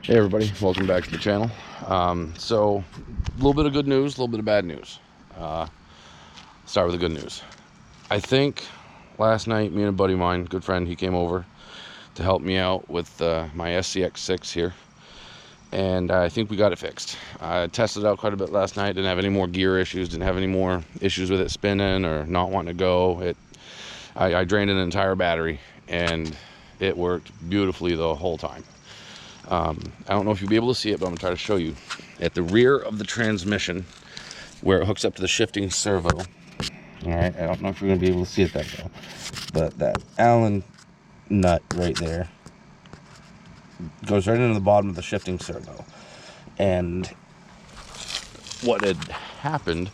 Hey everybody, welcome back to the channel. So a little bit of good news, a little bit of bad news. Start with the good news. I think last night, me and a buddy of mine, good friend, he came over to help me out with my SCX6 here, and I think we got it fixed. I tested it out quite a bit last night, didn't have any more gear issues, didn't have any more issues with it spinning or not wanting to go. I drained an entire battery and it worked beautifully the whole time. I don't know if you'll be able to see it, but I'm going to try to show you. At the rear of the transmission, where it hooks up to the shifting servo. Alright, I don't know if you're going to be able to see it that well, but that Allen nut right there goes right into the bottom of the shifting servo. And what had happened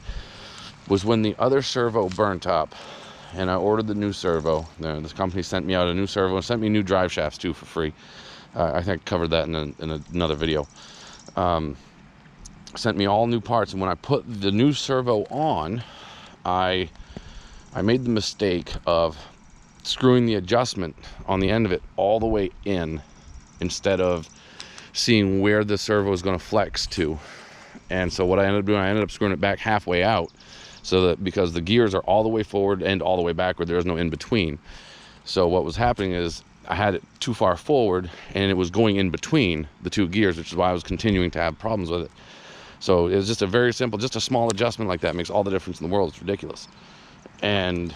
was when the other servo burnt up, and I ordered the new servo, this company sent me out a new servo and sent me new drive shafts too for free. I think I covered that in another video. Sent me all new parts, and when I put the new servo on, I made the mistake of screwing the adjustment on the end of it all the way in instead of seeing where the servo is going to flex to. And so what I ended up doing, I ended up screwing it back halfway out, so that because the gears are all the way forward and all the way backward, there is no in between. So what was happening is I had it too far forward and it was going in between the two gears, which is why I was continuing to have problems with it. So it was just a very simple, just a small adjustment like that makes all the difference in the world. It's ridiculous. And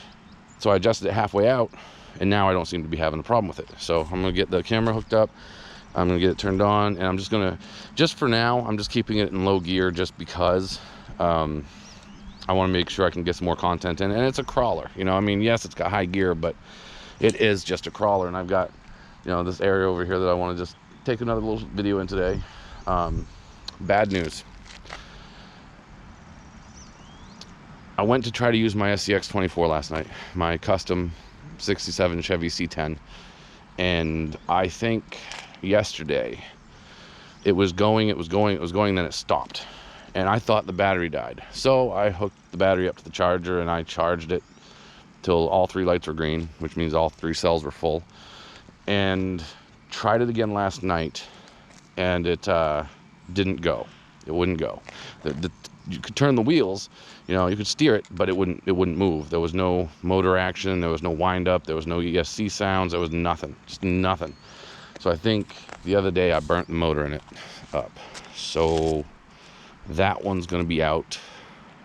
so I adjusted it halfway out, and now I don't seem to be having a problem with it. So I'm going to get the camera hooked up, I'm going to get it turned on, and I'm just going to, just for now, I'm just keeping it in low gear just because I want to make sure I can get some more content in. And it's a crawler, you know, I mean, yes, it's got high gear, but it is just a crawler. And I've got, you know, this area over here that I want to just take another little video in today. Bad news. I went to try to use my SCX24 last night, my custom 67 Chevy C10, and I think yesterday it was going, then it stopped, and I thought the battery died. So I hooked the battery up to the charger and I charged it till all three lights were green, which means all three cells were full, and tried it again last night, and it didn't go. It wouldn't go. You could turn the wheels, you know, you could steer it, but it wouldn't move. There was no motor action, there was no wind up, there was no ESC sounds, there was nothing, just nothing. So I think the other day I burnt the motor in it up. So that one's going to be out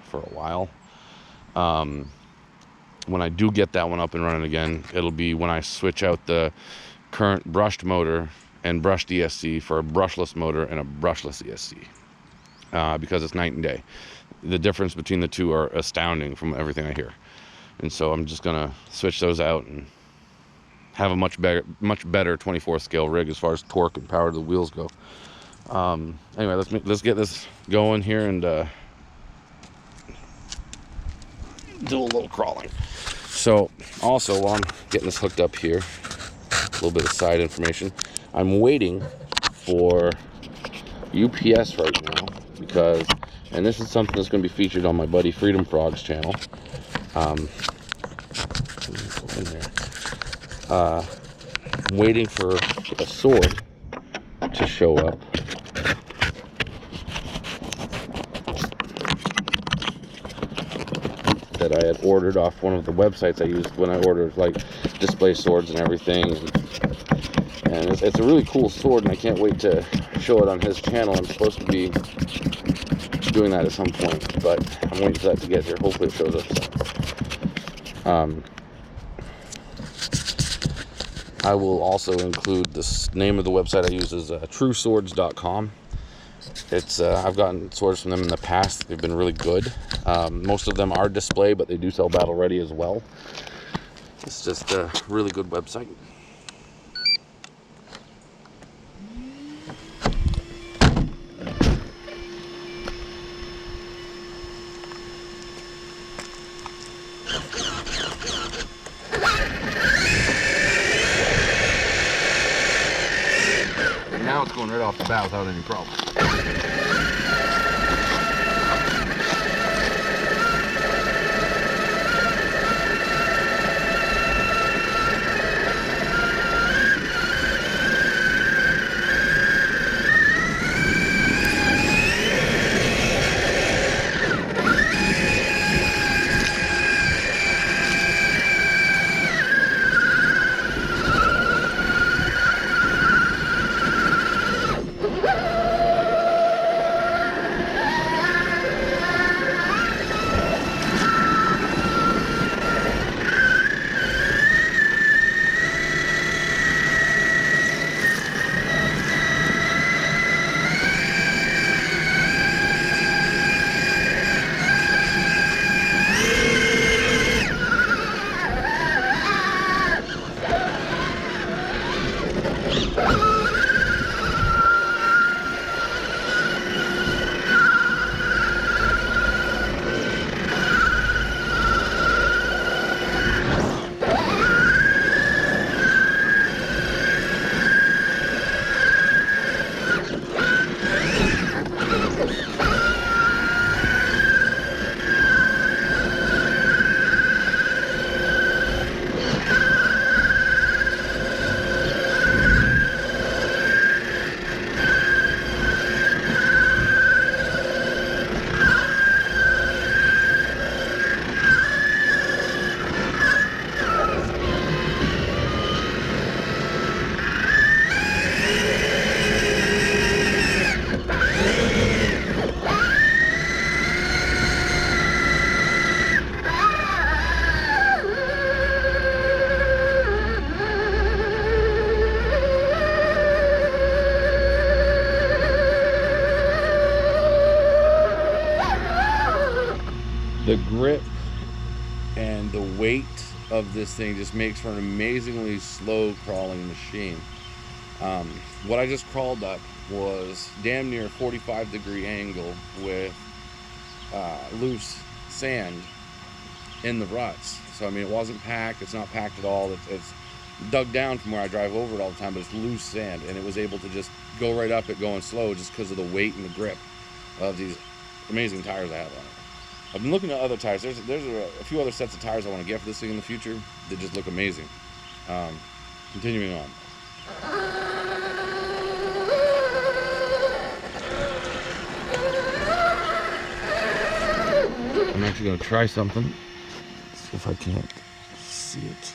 for a while. When I do get that one up and running again, it'll be when I switch out the current brushed motor and brushed ESC for a brushless motor and a brushless ESC. Because it's night and day. The difference between the two are astounding from everything I hear. And so I'm just gonna switch those out and have a much better 24 scale rig as far as torque and power to the wheels go. Anyway, let's get this going here and do a little crawling. So also, while I'm getting this hooked up here, a little bit of side information. I'm waiting for UPS right now because, and this is something that's going to be featured on my buddy Freedom Frog's channel. I'm waiting for a sword to show up. That I had ordered off one of the websites I used when I ordered like display swords and everything. And it's a really cool sword, and I can't wait to show it on his channel. I'm supposed to be doing that at some point, but I'm waiting for that to get here. Hopefully it shows up soon. I will also include the name of the website I use is trueswords.com. It's I've gotten swords from them in the past. They've been really good. Most of them are display, but they do sell battle ready as well. It's just a really good website. And now it's going right off the bat without any problem. The grip and the weight of this thing just makes for an amazingly slow crawling machine. What I just crawled up was damn near 45-degree angle with loose sand in the ruts. So I mean, it wasn't packed. It's not packed at all. It's dug down from where I drive over it all the time, but it's loose sand, and it was able to just go right up it going slow just because of the weight and the grip of these amazing tires I have on it. I've been looking at other tires. There's a few other sets of tires I want to get for this thing in the future that just look amazing. Continuing on. I'm actually going to try something. See if I can't see it.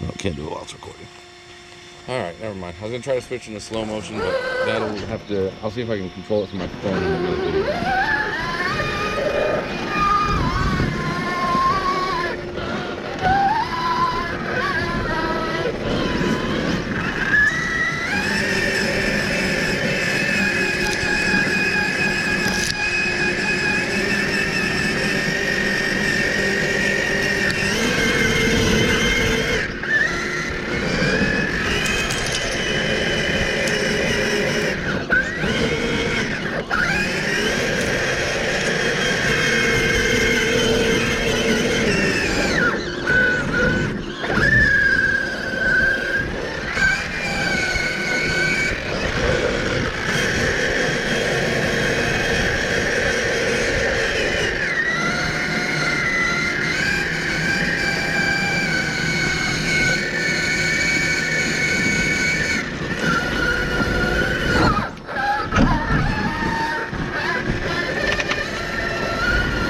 No, can't do it while it's recording. Alright, never mind. I was going to try to switch into slow motion, but that'll have to... I'll see if I can control it from my phone in the video.